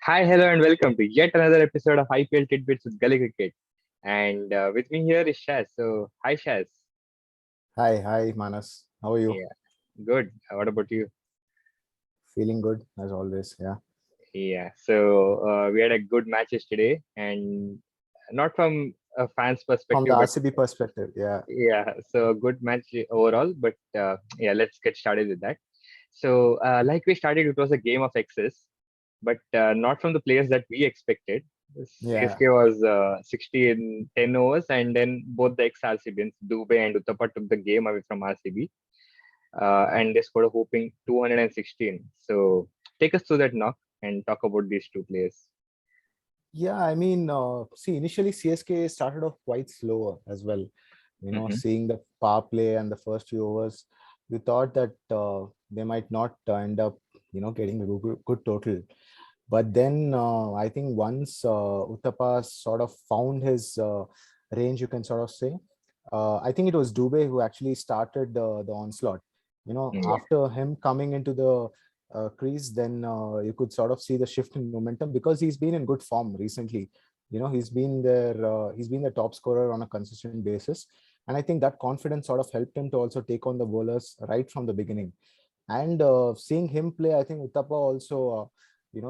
Hi, hello, and welcome to yet another episode of IPL Titbits with Gully Cricket. And with me here is Shaz. So, hi, Shaz. Hi, Manas. How are you? Yeah, good. What about you? Feeling good as always. Yeah. Yeah, so we had a good matches today, and not from a fan's From the perspective, but RCB perspective, yeah. yeah, so good match overall. But yeah, let's get started with that. So, like we started, it was a game of excess, but not from the players that we expected. Yeah. CSK was 60 in 10 overs, and then both the ex-RCBians, Dube and Uthappa, took the game away from RCB, and they scored a whopping 216. So, take us through that knock and talk about these two players. Yeah, I mean, see, initially CSK started off quite slower as well. Hmm. Seeing the power play and the first few overs, we thought that they might not end up, getting a good total. But then I think once Uthappa sort of found his range, you can sort of say, I think it was Dube who actually started the onslaught. Yeah. After him coming into the crease, then you could sort of see the shift in momentum because he's been in good form recently. He's been there. He's been the top scorer on a consistent basis, and I think that confidence sort of helped him to also take on the bowlers right from the beginning. And seeing him play, I think Uthappa also,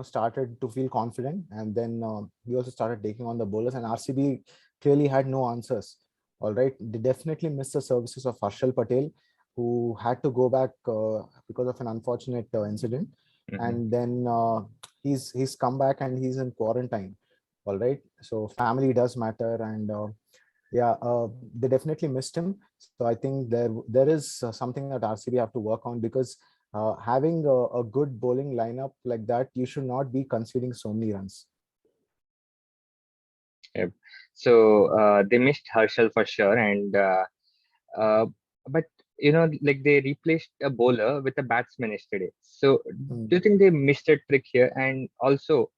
started to feel confident, and then he also started taking on the bowlers. And RCB clearly had no answers. All right, they definitely missed the services of Harshal Patel, who had to go back because of an unfortunate incident, Hmm. and then he's come back and he's in quarantine. All right, so family does matter, and yeah, they definitely missed him. So I think there is something that RCB have to work on because having a good bowling lineup like that, you should not be conceding so many runs. Yep. So they missed Herschel for sure, and uh, but like they replaced a bowler with a batsman yesterday. So Hmm. do you think they missed a trick here? And also,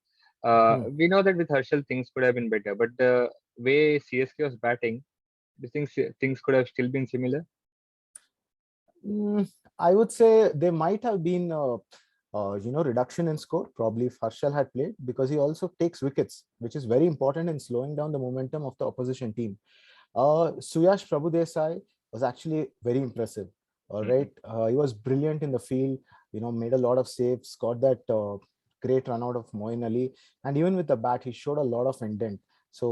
Hmm. we know that with Herschel things could have been better, but the way CSK was batting, do you think things could have still been similar? Mm, I would say there might have been, reduction in score, probably if Harshal had played, because he also takes wickets, which is very important in slowing down the momentum of the opposition team. Suyash Prabhudesai was actually very impressive. All Hmm. right, he was brilliant in the field. Made a lot of saves, got that great run out of Moeen Ali, and even with the bat, he showed a lot of intent. So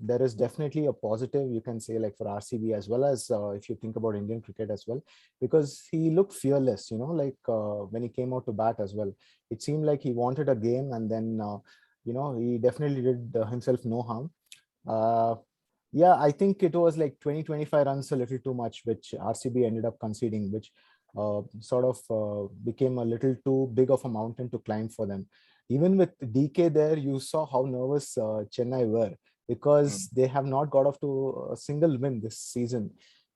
there is definitely a positive you can say, like for RCB as well as if you think about Indian cricket as well, because he looked fearless. Like when he came out to bat as well, it seemed like he wanted a game, and then he definitely did himself no harm. Uh, yeah, I think it was like 20-25 runs, a little too much, which RCB ended up conceding, which sort of became a little too big of a mountain to climb for them. Even with DK there, you saw how nervous Chennai were because they have not got off to a single win this season.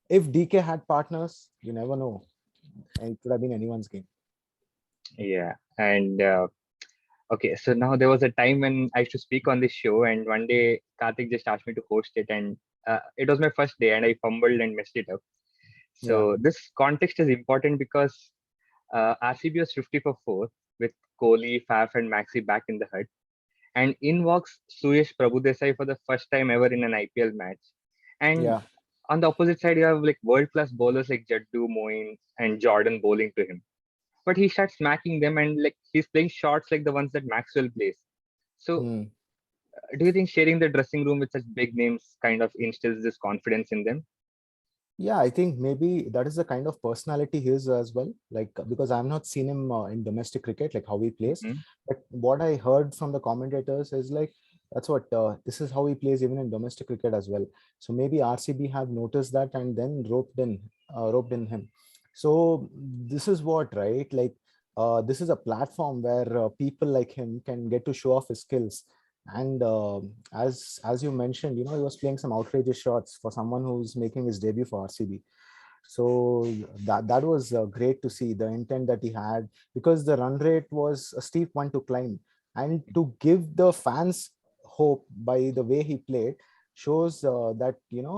If DK had partners, you never know. And it could have been anyone's game. Yeah, and okay, so now there was a time when I used to speak on this show, and one day Karthik just asked me to host it, and it was my first day, and I fumbled and messed it up. Yeah. So this context is important because RCB was 50 for 4 with Kohli, Faf, and Maxi back in the hut. And in walks Suyash Prabhudesai for the first time ever in an IPL match. And Yeah. on the opposite side, you have like world class bowlers like Jaddu, Moeen, and Jordan bowling to him. But he starts smacking them, and like he's playing shots like the ones that Maxwell plays. So, Hmm. do you think sharing the dressing room with such big names kind of instills this confidence in them? Yeah, I think maybe that is the kind of personality he is as well. Like, because I've not seen him in domestic cricket, like how he plays. Hmm. But what I heard from the commentators is like, that's what this is how he plays even in domestic cricket as well. So maybe RCB have noticed that and then roped in him. So this is what, right? Like, this is a platform where people like him can get to show off his skills. And as you mentioned, he was playing some outrageous shots for someone who's making his debut for RCB. So that was great to see the intent that he had, because the run rate was a steep one to climb, and to give the fans hope by the way he played shows that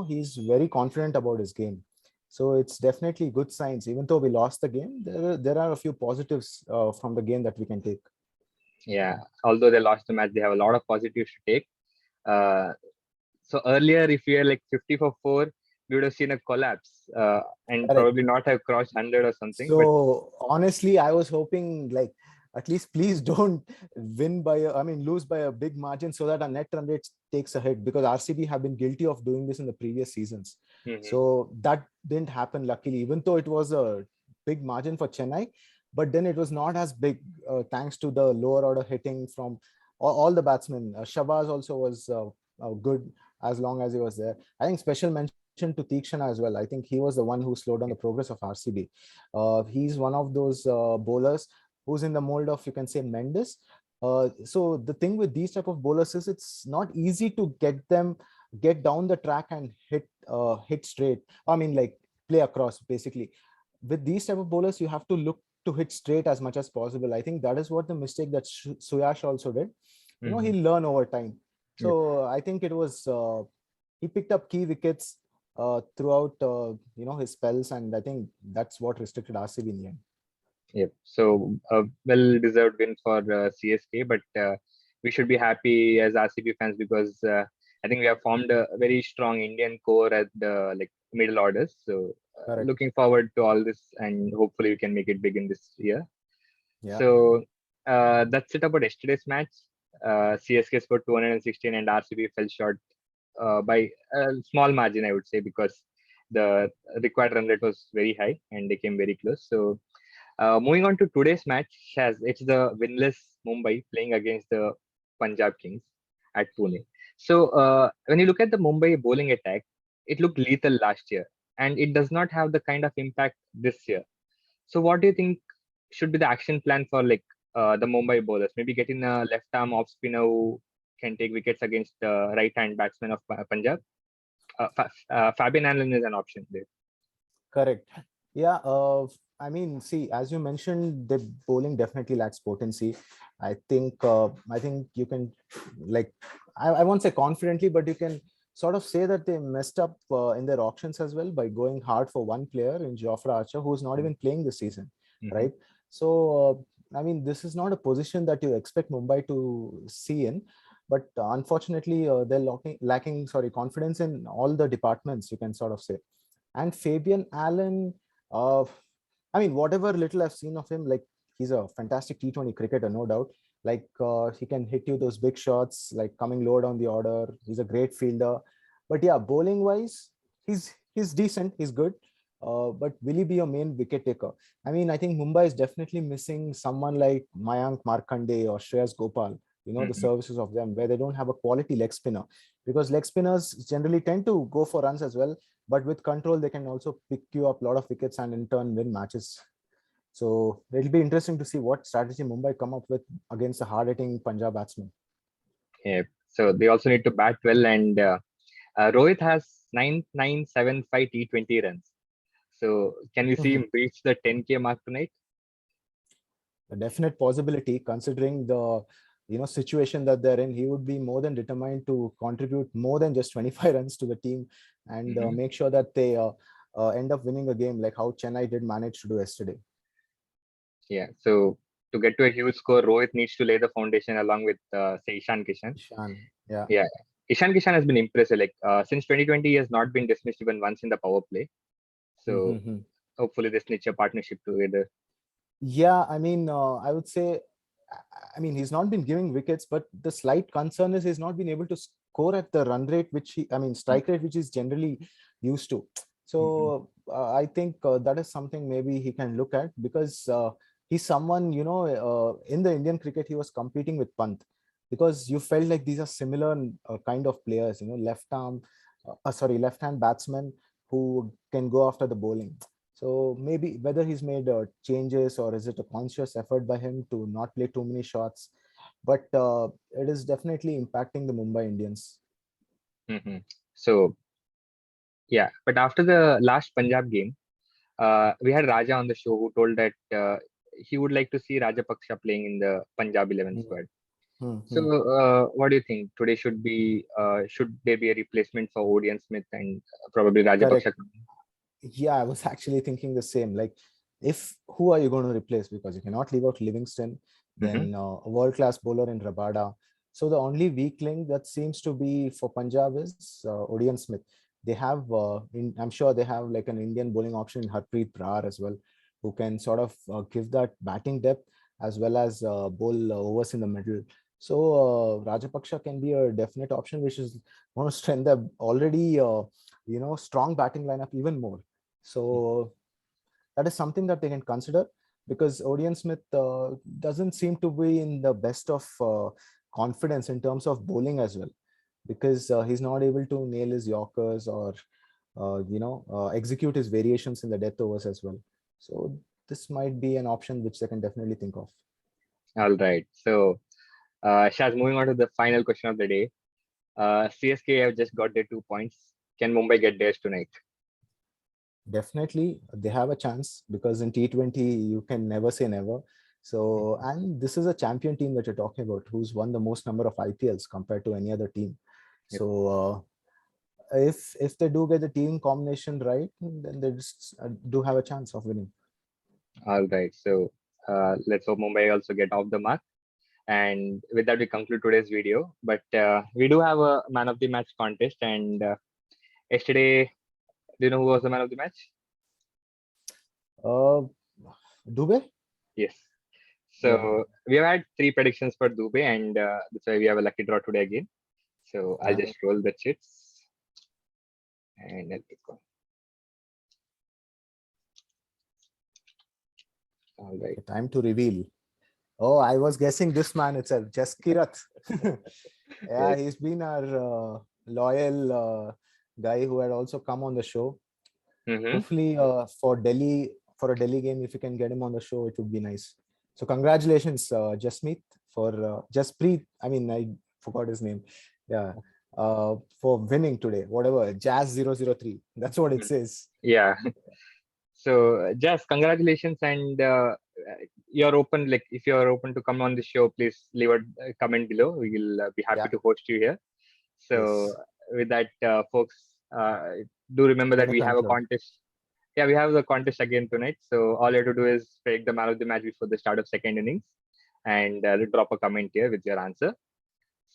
he's very confident about his game. So it's definitely good signs. Even though we lost the game, there are a few positives from the game that we can take. Yeah, although they lost the match, they have a lot of positives to take. Uh, so earlier, if we were like 50 for 4, we would have seen a collapse and Correct. probably not have crossed 100 or something. But So honestly, I was hoping like at least please don't win by lose by a big margin so that our net run rate takes a hit, because RCB have been guilty of doing this in the previous seasons. Mhm. So that didn't happen luckily, even though it was a big margin for Chennai, but then it was not as big thanks to the lower order hitting from all the batsmen. Shabazz also was good as long as he was there. I think special mention to Tikshana as well. I think he was the one who slowed down the progress of RCB. He's one of those bowlers who's in the mold of, you can say, Mendes. So the thing with these type of bowlers is it's not easy to get down the track and hit straight. Like play across basically. With these type of bowlers, you have to look to hit straight as much as possible. I think that is what the mistake that Suyash also did. Mhm. He'll learn over time. Yep. So I think he picked up key wickets throughout his spells, and I think that's what restricted RCB in the end. Yep. So a well-deserved win for CSK, but we should be happy as RCB fans because I think we have formed a very strong Indian core at the like middle orders. So Correct. looking forward to all this, and hopefully we can make it big in this year. Yeah. So that's it about yesterday's match. CSK scored 216 and RCB fell short by a small margin, I would say, because the required run rate was very high and they came very close. So moving on to today's match, Shaz, it's the winless Mumbai playing against the Punjab Kings at Pune. So when you look at the Mumbai bowling attack, it looked lethal last year, and it does not have the kind of impact this year. So what do you think should be the action plan for like the Mumbai bowlers? Maybe getting a left arm off spinner who can take wickets against the right hand batsman of Punjab. Fabian Allen is an option there. Correct. Yeah. See, as you mentioned, the bowling definitely lacks potency. I think you can, like, I won't say confidently, but you can sort of say that they messed up in their auctions as well by going hard for one player in Jofra Archer, who's not even playing this season, Mm-hmm. right? So, this is not a position that you expect Mumbai to see in. But unfortunately, they're lacking, sorry, confidence in all the departments, you can sort of say. And Fabian Allen, uh, whatever little I've seen of him, like he's a fantastic T20 cricketer, no doubt. Like he can hit you those big shots, like coming low down the order. He's a great fielder. But yeah, bowling wise, he's decent. He's good. But will he be your main wicket taker? I think Mumbai is definitely missing someone like Mayank Markande or Shreyas Gopal. The Mm-hmm. services of them, where they don't have a quality leg spinner, because leg spinners generally tend to go for runs as well, but with control they can also pick you up a lot of wickets and in turn win matches. So it'll be interesting to see what strategy Mumbai come up with against the hard hitting Punjab batsmen. Yeah. So they also need to bat well, and Rohit has 9975 T20 runs. So can we see him reach the 10K mark tonight? A definite possibility, considering the situation that they're in. He would be more than determined to contribute more than just 25 runs to the team, and Mm-hmm. make sure that they end up winning a game like how Chennai did manage to do yesterday. Yeah. So to get to a huge score, Rohit needs to lay the foundation along with say Ishan Kishan. Ishan, yeah. Yeah. Ishan Kishan has been impressive. Like since 2020, he has not been dismissed even once in the power play. So Mhm. hopefully this needs a partnership together. Yeah, I would say, he's not been giving wickets, but the slight concern is he's not been able to score at the run rate, strike rate, which he's generally used to. Mm-hmm. So I think that is something maybe he can look at, because he's someone, in the Indian cricket, he was competing with Pant, because you felt like these are similar kind of players, left hand batsmen who can go after the bowling. So maybe whether he's made changes, or is it a conscious effort by him to not play too many shots, but it is definitely impacting the Mumbai Indians. Mm-hmm. So yeah, but after the last Punjab game, we had Raja on the show who told that he would like to see Rajapaksha playing in the Punjab 11 Hmm. squad. So, Hmm. what do you think? Today should there be a replacement for Odian Smith and probably Correct. Rajapaksha? Yeah, I was actually thinking the same. Like, if who are you going to replace? Because you cannot leave out Livingston. Mm-hmm. then a world-class bowler in Rabada. So the only weak link that seems to be for Punjab is Odion Smith. They have, I'm sure they have like an Indian bowling option in Harpreet Brar as well, who can sort of give that batting depth as well as bowl overs in the middle. So Rajapaksha can be a definite option, which is going to strengthen the already strong batting lineup even more. So that is something that they can consider, because Odion Smith doesn't seem to be in the best of confidence in terms of bowling as well, because he's not able to nail his Yorkers or execute his variations in the death overs as well. So this might be an option which they can definitely think of. All right. So, Shaz, moving on to the final question of the day. CSK have just got their 2 points. Can Mumbai get theirs tonight? Definitely, they have a chance, because in T20 you can never say never. So, and this is a champion team that you're talking about, who's won the most number of IPLs compared to any other team. Yep. So, if they do get the team combination right, then they just do have a chance of winning. All right. So, let's hope Mumbai also get off the mark. And with that, we conclude today's video. But we do have a man of the match contest. And yesterday, do you know who was the man of the match? Dube? Yes. Yeah. So we have had 3 predictions for Dube, and that's why we have a lucky draw today again. So I'll just roll the chits and I'll pick one. All right. Time to reveal. Oh, I was guessing this man itself, Jaskirat. Yeah, Yes. he's been our loyal guy who had also come on the show. Mm-hmm. Hopefully, for a Delhi game, if you can get him on the show, it would be nice. So congratulations, Jasmeet, for Jaspreet. I mean, I forgot his name. Yeah, for winning today. Whatever, Jazz 003. That's what it says. Yeah. So just congratulations, and you're open. Like if you're open to come on the show, please leave a comment below. We'll be happy Yeah. to host you here. So Yes. with that, folks, do remember that Gonna we have a conclude. contest. Yeah, we have the contest again tonight. So all you have to do is pick the man of the match before the start of second innings, and drop a comment here with your answer.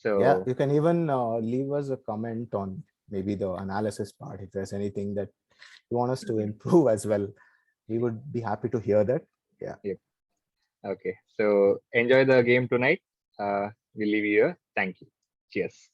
Yeah, So you can even leave us a comment on maybe the analysis part if there's anything that you want us to improve as well. We would be happy to hear that. Yeah. yep. Okay. So enjoy the game tonight. We'll leave you here. Thank you. Cheers.